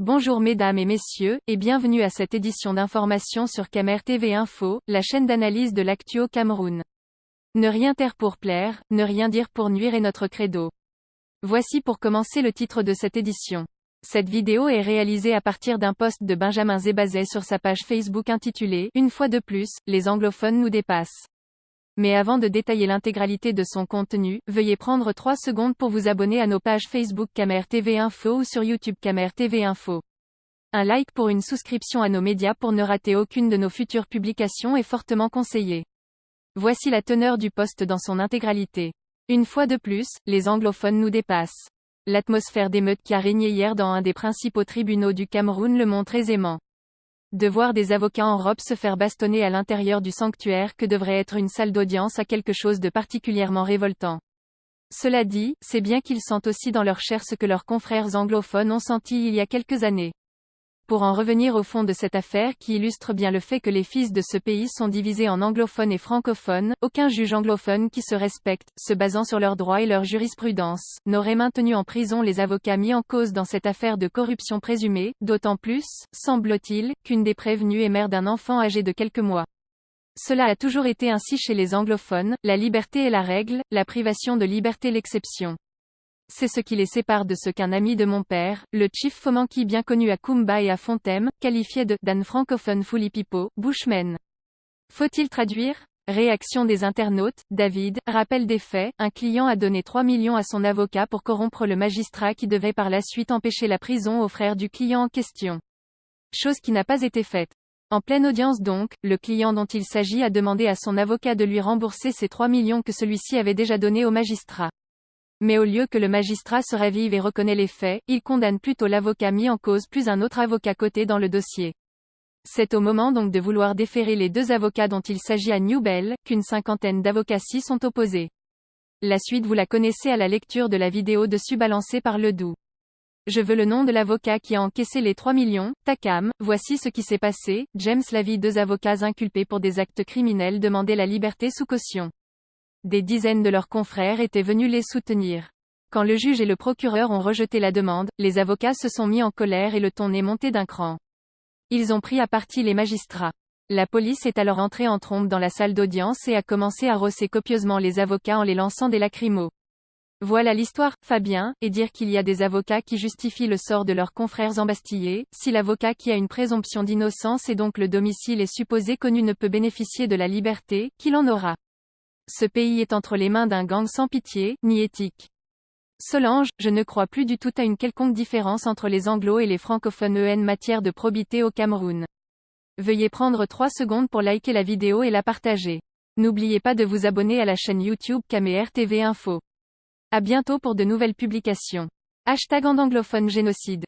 Bonjour mesdames et messieurs, et bienvenue à cette édition d'information sur Camer TV Info, la chaîne d'analyse de l'actu au Cameroun. Ne rien taire pour plaire, ne rien dire pour nuire est notre credo. Voici pour commencer le titre de cette édition. Cette vidéo est réalisée à partir d'un post de Benjamin Zébazet sur sa page Facebook intitulée « Une fois de plus, les anglophones nous dépassent ». Mais avant de détailler l'intégralité de son contenu, veuillez prendre 3 secondes pour vous abonner à nos pages Facebook Camer TV Info ou sur YouTube Camer TV Info. Un like pour une souscription à nos médias pour ne rater aucune de nos futures publications est fortement conseillé. Voici la teneur du post dans son intégralité. Une fois de plus, les anglophones nous dépassent. L'atmosphère d'émeute qui a régné hier dans un des principaux tribunaux du Cameroun le montre aisément. De voir des avocats en robe se faire bastonner à l'intérieur du sanctuaire que devrait être une salle d'audience a quelque chose de particulièrement révoltant. Cela dit, c'est bien qu'ils sentent aussi dans leur chair ce que leurs confrères anglophones ont senti il y a quelques années. Pour en revenir au fond de cette affaire qui illustre bien le fait que les fils de ce pays sont divisés en anglophones et francophones, aucun juge anglophone qui se respecte, se basant sur leurs droits et leur jurisprudence, n'aurait maintenu en prison les avocats mis en cause dans cette affaire de corruption présumée, d'autant plus, semble-t-il, qu'une des prévenues est mère d'un enfant âgé de quelques mois. Cela a toujours été ainsi chez les anglophones, la liberté est la règle, la privation de liberté l'exception. C'est ce qui les sépare de ce qu'un ami de mon père, le Chief Fomanki bien connu à Kumba et à Fontem, qualifiait de « Dan francophone fully pipo, bushman ». Faut-il traduire? Réaction des internautes, David, rappel des faits, un client a donné 3 millions à son avocat pour corrompre le magistrat qui devait par la suite empêcher la prison aux frères du client en question. Chose qui n'a pas été faite. En pleine audience donc, le client dont il s'agit a demandé à son avocat de lui rembourser ces 3 millions que celui-ci avait déjà donnés au magistrat. Mais au lieu que le magistrat se ravive et reconnaît les faits, il condamne plutôt l'avocat mis en cause plus un autre avocat coté dans le dossier. C'est au moment donc de vouloir déférer les 2 avocats dont il s'agit à Newbell, qu'une cinquantaine d'avocats s'y sont opposés. La suite vous la connaissez à la lecture de la vidéo dessus balancée par Ledoux. Je veux le nom de l'avocat qui a encaissé les 3 millions, Takam, voici ce qui s'est passé, James Lavie 2 avocats inculpés pour des actes criminels demandaient la liberté sous caution. Des dizaines de leurs confrères étaient venus les soutenir. Quand le juge et le procureur ont rejeté la demande, les avocats se sont mis en colère et le ton est monté d'un cran. Ils ont pris à partie les magistrats. La police est alors entrée en trombe dans la salle d'audience et a commencé à rosser copieusement les avocats en les lançant des lacrymos. Voilà l'histoire, Fabien, et dire qu'il y a des avocats qui justifient le sort de leurs confrères embastillés, si l'avocat qui a une présomption d'innocence et donc le domicile est supposé connu ne peut bénéficier de la liberté, qu'il en aura. Ce pays est entre les mains d'un gang sans pitié, ni éthique. Solange, je ne crois plus du tout à une quelconque différence entre les anglos et les francophones en matière de probité au Cameroun. Veuillez prendre 3 secondes pour liker la vidéo et la partager. N'oubliez pas de vous abonner à la chaîne YouTube Camer TV Info. À bientôt pour de nouvelles publications. #anglophone génocide.